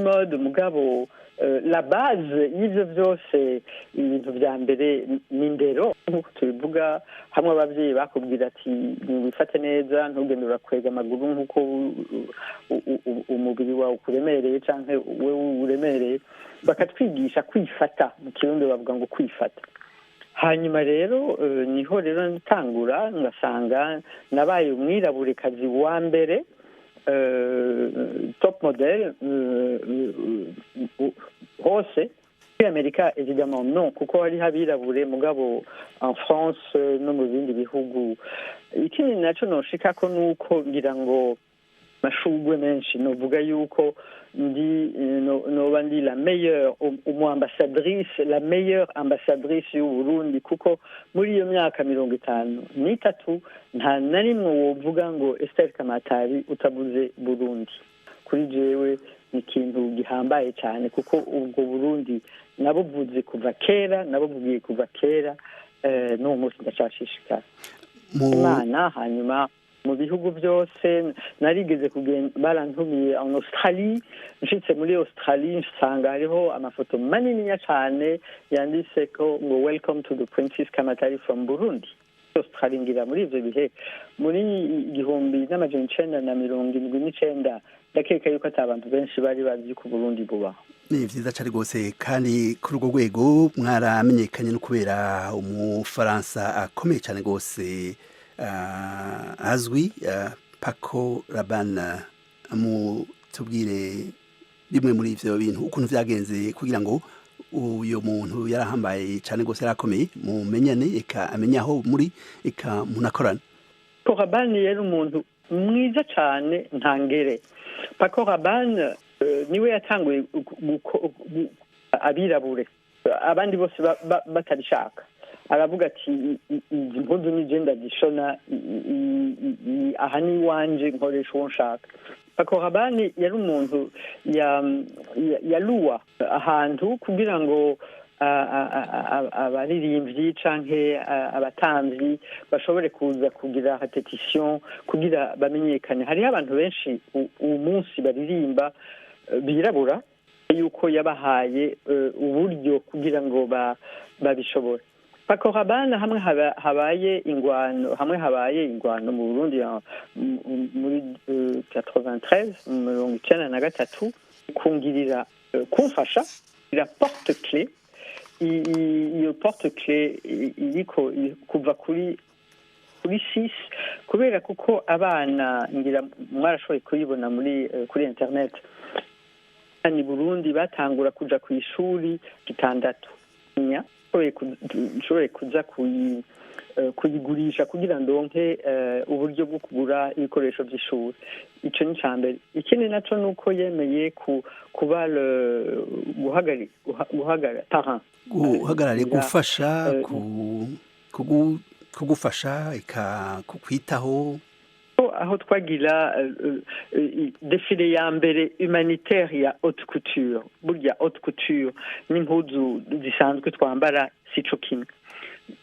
mode mugabo la base y'ivyo vyose ibintu vya mbere ni ndero nk'uko tubivuga. Hamwe abavyeyi bakubwira ati wifate neza ntugende urakwega amaguru nk'uko umubiri wawe ukuremereye canke wewe uremereye, bakatwigisha kwifata. Mu kirundi bavuga ngo kwifata. Hanyuma rero niho rero ntangura ngasanga nabaye umwiraburekazi wa mbere top model hose. Muri Amerika évidemment non, kuko hari habirabure mugabo en France no mu bindi bihugu. Ikindi naco noshikako nuko ngira ngo mashugwe menshi novuga yuko noba ndi la meilleure la meilleure ambassadrice y'u Burundi, kuko muri iyo myaka 53 nta na rimwe wovuga ngo Esther Kamatari utavuze Burundi. Kuri jewe ni ikintu gihambaye cyane, kuko ubwo Burundi nabuvuze kuva kera, nabuvugiye kuva kera, n'uwo munsi ndacashishikara Imana. Hanyuma mu bihugu byose narigeze kugenda, barantumiye en Australie. Nshitse muri Australie nsanga hariho amafoto manini cyane yanditse ko ngo welcome to the Princess Kamatari from Burundi. Australie ngira muri ivyo bihe muri 1979 ndakeka yuko ata abantu benshi bari bazi ko Burundi bubaho. Ni vyiza cyane rwose, kandi kuri urwo rwego mwaramenyekanye no kubera umufaransa akomeye cyane rwose azwi Paco Rabanne. Tubwire bimwe muri ivyo bintu ukuntu vyagenze kugira ngo uyo muntu yarahambaye cyane rwose yarakomeye mumenyane eka amenya aho muri eka munakorana. Paco Rabanne yari umuntu mwiza cyane ntangere. Paco Rabanne niwe yatanguye abirabure abandi bose batabishaka. Aravuga ati izi mpuzu ni je ndagishona, aha ni wanje nkoresha uwo nshaka. Paco Rabanne yari umuntu yaluwa ahantu kugira ngo abaririmbyi canke abatamvyi bashobore kuza kugira repetition kugira bamenyekane. Hariho abantu benshi uyu munsi baririmba birabura yuko yabahaye uburyo kugira ngo babishobore. Paco Rabanne hamwe habaye ingwano mu Burundi muri 93 kungirira kumfasha ira porte clé. Iyo porte clé iriko kuva kuri 6 kubera kuko abana ngira mwarashoboye kuyibona kuri internet. Ni Burundi batangura kuja ku ishuri 6 nshobore kuza kuyigurisha kugira ndonke uburyo bwo kugura ibikoresho by'ishuri. Ico ni cambere. Ikindi naco nuko yemeye guhagarara gufasha kugufasha kukwitaho. Aho twagira defile ya mbere humanitaire ya haute couture. Burya haute couture n'impuzu zisanzwe twambara sico kimwe.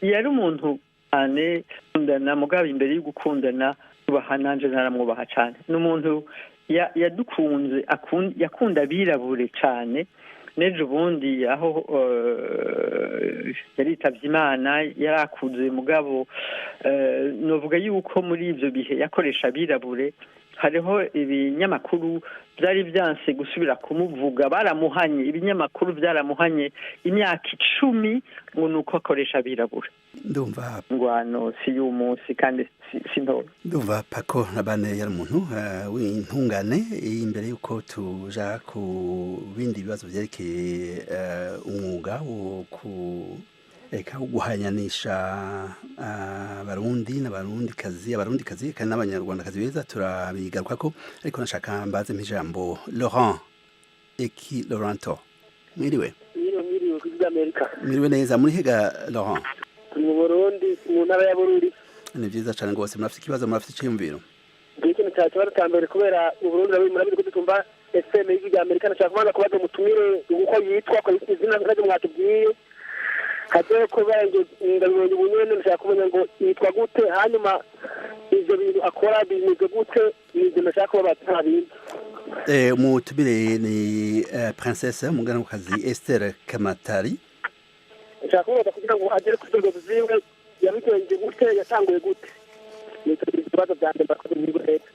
Yari umuntu cyane ndana mugabo imbere yo gukundana tubaha nanje naramwubaha cyane. N'umuntu yadukunze yakunda abirabure cyane. Nejo bundi aho yaritavye Imana yarakuze mugabo novuga yuko muri ivyo bihe yakoresha abirabure. Hariho ibinyamakuru byari byanse gusubira kumuvuga, baramuhanye. Ibinyamakuru byaramuhanye imyaka 10 ngo nuko akoresha abirabure. Ndumva ngwano si y'umunsi kandi sinto. Ndumva Paco Rabanne yari umuntu w'intungane. Imbere yuko tuja ku bindi bibazo byerekeye umwuga wo reka guhanyanisha abarundi n'abarundikazi kandi n'abanyarwandakazi beza turabigarukako ariko nashaka mbaze mp'ijambo Laurent Laurento mwiriwe kuri Amerika mwiriwe neza muri hega Laurent mu Burundi mu ntara ya Bururi ni vyiza cane rwose murafite ikibazo murafite iciyumviro ikintu cya kibazo cya mbere kubera Burundi murabizi ko dutumva FM y'Igihugu Amerika nashaka kubanza kubaza mutumire uko yitwa ko izina ryo mwatubwiye kaje ko barenze ndabonye ubunyene nashaka kumenya ngo yitwa gute hanyuma ivyo bintu akora bimeze gute nivyo nashaka kuba batabindi umutumire ni princesse umuganwakazi Esther Kamatari nshaka kubaza kugira ngo agere ku rwego rwiwe yabigenje gute yatanguye gute ibibazo byanjye mbakoze muri leta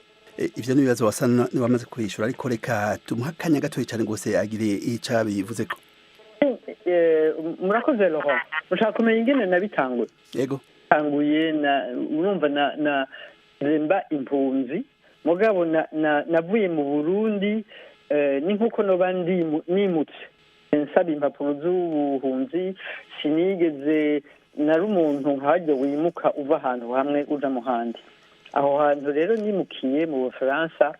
ivyo ni ibibazo wasa niwamaze kwishura ariko reka tumuha akanya gatoya cyane rwose agire ica bivuze ko murakoze Laurent ushaka kumenya ingene nabitanguye yego tanguye urumva na zemba impunzi mugabo navuye mu Burundi ni nkuko noba nimutse nsaba impapuro z'ubuhunzi sinigeze nari umuntu nkajya wimuka uva ahantu hamwe uja mu handi aho hantu rero nimukiye mu Bufaransa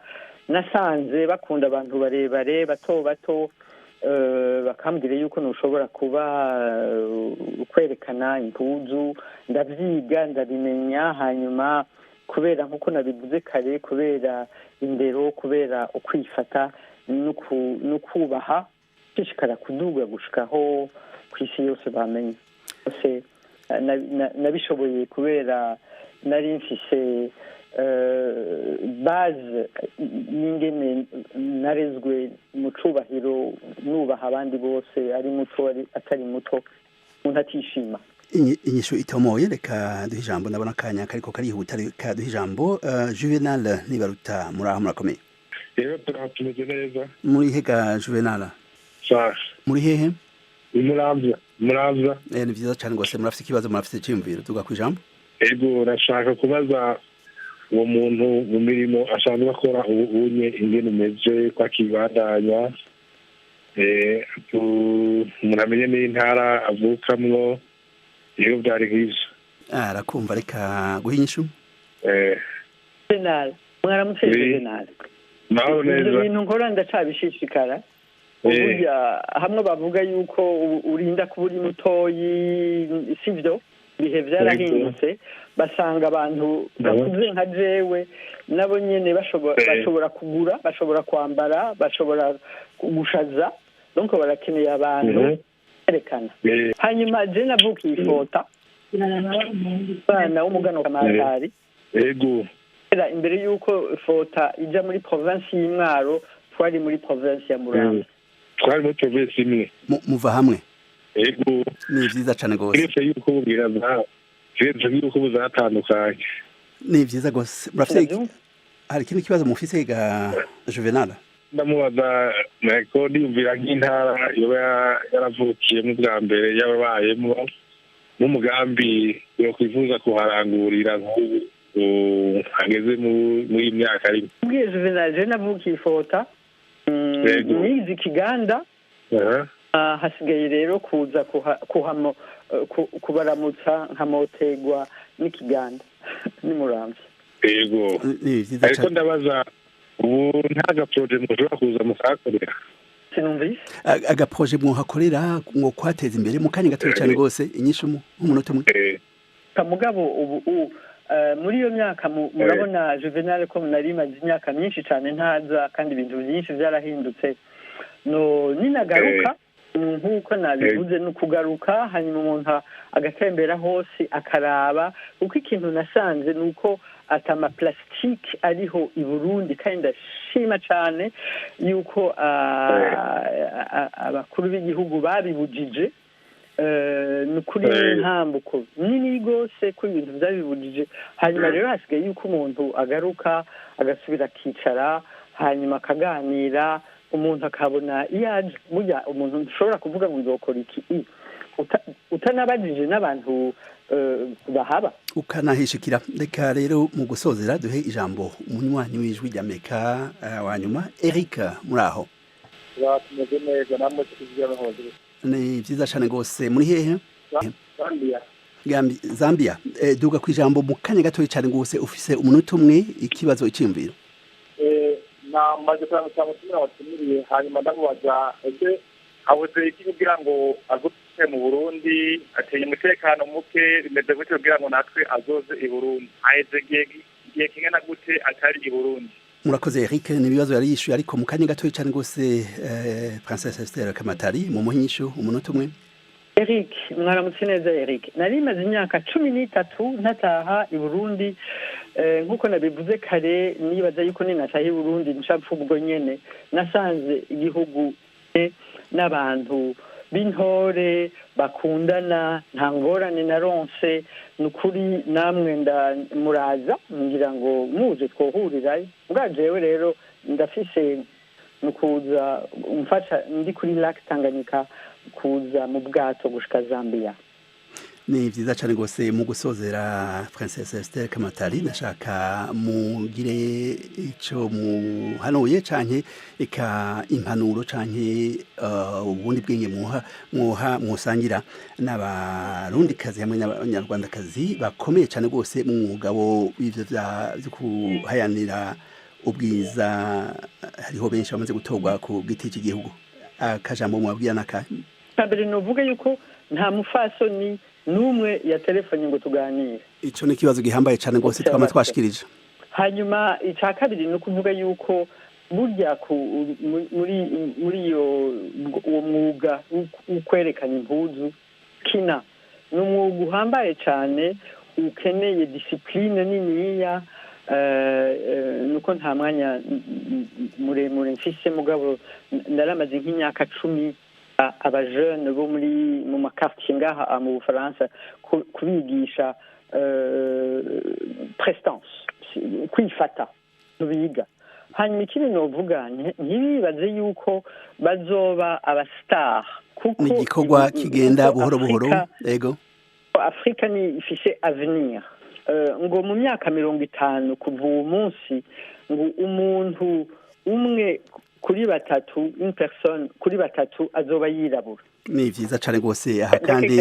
nasanze bakunda abantu barebare bato bakambwira yuko ntushobora kuba kwerekana impuzu ndabyiga ndabimenya hanyuma kubera nkuko nabivuze kare kubera indero kubera ukwifata no kubaha shishikara kuduga gushikaho ku isi yose bamenye bose nabishoboye kubera nari mfise base y'ingene narezwe mu cubahiro nubaha abandi bose ari muto atari muto umuntu atishima inyishu itomoye reka duhe ijambo ndabona akanya kariko karihuta reka duhe ijambo Juvenal Nibaruta muraho murakomeye rero turatumeze neza muri hega Juvenal muri hehe muramvya ni vyiza cane rwose murafite ikibazo murafite iciyumviro tuga kwijambo ego nashaka kubaza uwo muntu mu mirimo asanzwe akora ubunye ingene umeze ko akibandanya umuntu amenye n'intara avukamwo iyo vyari nk'ivyo arakumva reka guha inyishu Juvenal mwaramutse Juvenal naho neza ibyo bintu nkora ndacabishishikara uburya hamwe bavuga yuko urinda kuba uri mutoyi sivyo ibihe vyarahindutse basanga abantu bakuze nka jewe nabo nyene bashobora kugura bashobora kwambara bashobora gushaza donc barakeneye abantu erekana hanyuma je navukiye ifota bana w'umugano kamatari ego imbere yuko ifota ija muri province y'Imwaro twari muri province ya Muramvya twari muri province imwe muva hamwe ego ni vyiza cane gose kiretse yuko bubwiraza kiretse yuko buzatandukanye ni vyiza gose murafite hari ikindi kibazo mufise ga Juvenal ndamubaza nako ndiyumvira nk'intara yoba yaravukiyemo bwa mbere yababayemo n'umugambi yo kwifuza kuharangurira nk'ubu hageze muri iyi myaka rimwe ubwiye Juvenal je navukiye ifota nizi Kiganda hasigaye rero kuza kubaramutsa nkamotegwa n'Ikiganda n'Umuramvya yego ariko ndabaza ubu nta gaproje mushobora kuza mukahakorera sinumvise agaproje mwohakorera ngo kwateza imbere mu kanya gatoya cyane rwose inyishu nk'umunota umwe kamugabo ubu muri iyo myaka murabona Juvenal ko nari maze imyaka myinshi cyane ntaza kandi ibintu byinshi byarahindutse no ninagaruka nk'uko nabivuze no kugaruka hanyuma umuntu agatembera hose akaraba kuko ikintu nasanze ni uko atama plastique ariho i Burundi kandi ndashima cyane yuko abakuru b'igihugu babibujije nukuri ntambuko nini gose ko ibintu byabibujije hanyuma rero hasigaye yuko umuntu agaruka agasubira akicara hanyuma akaganira umuntu akabona iyaje burya umuntu ushobora kuvuga ngo uzokora iki utanabajije n'abantu bahaba ukanahishikira reka rero mu gusozera duhe ijambo umunywanyi w'ijwi ry'Amerika wa nyuma Eric muraho tumeze neza namwe tuzigana hose ni vyiza cane gose muri hehe Zambia duga ku ijambo mu kanya gatoya cyane gose ufise umunota umwe ikibazo icyumviro namaze kuramutsa mutumira watumiriye hanyuma ndamubaza ese habuze iki kugira ngo azote mu Burundi ateye umutekano muke bimeze gute kugira ngo natwe azoze i Burundi aheze igihe kingana gute atari i Burundi murakoze Eric ni ibibazo yari yishuye ariko mu kanya gatoya cyane gose Princess Esther Kamatari mu muhinyisho umunota umwe Eric mwaramutse neza Eric nari maze imyaka 13 ntataha i Burundi nkuko nabivuze kare nibaza yuko ninataha i Burundi nshafu ubwo nyene nasanze igihugu n'abantu b'intore bakundana nta ngorane naronse nukuri namwe muraza ngira ngo muje twohurirayo bwa jewe rero ndafise nukuza umfasha ndi kuri Lac Tanganyika kuza mu bwato gushika Zambia ni vyiza cyane gose mu gusozera Princess Esther Kamatari nashaka mugire ico muhanuye canke eka impanuro canke ubundi bwenge musangira n'abarundi kazi hamwe n'abanyarwanda kazi bakomeye cyane gose mu mwuga w'ivyo byo kuhayanira ubwiza hariho benshi bamaze gutorwa ku giti cy'igihugu akajambo mwabwira naka kabiri novuga yuko nta mufasoni numwe ya telefone ngo tuganire ico ni kibazo gihambaye cyane gose twama twashikirije hanyuma icya kabiri no kuvuga yuko burya muri uwo mwuga ukwerekana impuzu kina ni umwuga uhambaye cyane ukeneye disipline niniya nuko nta mwanya muremure mfise mugabo ndaramaze nk'imyaka 10 abajene bo mu makartier ngaha mu Bufaransa kubigisha prestance kwifata biga hanyuma ikindi novuga ntibibaze yuko bazoba abastar kuko ni igikorwa kigenda buhoro buhoro yego Afrika ni ifise avenir ngo mu myaka 50 kuva uwo munsi ngo umuntu umwe kuri batatu une personne kuri batatu azoba yirabura ni vyiza cyane gose aha kandi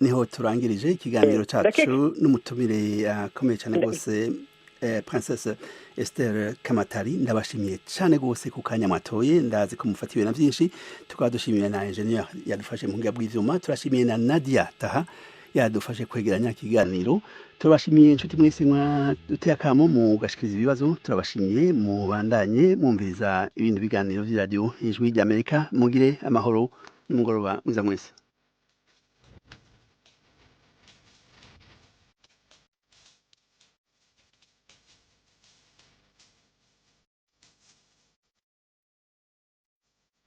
niho turangirije ikiganiro cyacu n'umutumire akomeye cyane gose Princess Esther Kamatari ndabashimiye cyane gose ku kanya matoye ndazi ko mufatiwe na byinshi tukaba dushimiye na engineer yadufashe mu ngabwi bw'ivyuma turashimiye na Nadia Taha yadufashe kwegeranya ikiganiro turabashimiye inshuti mwese duteye akamo mu gashikiriza ibibazo turabashimiye mu bandanye mwumviriza ibindi biganiro by'iradio ijwi ry'Amerika mugire amahoro n'umugoroba mwiza mwese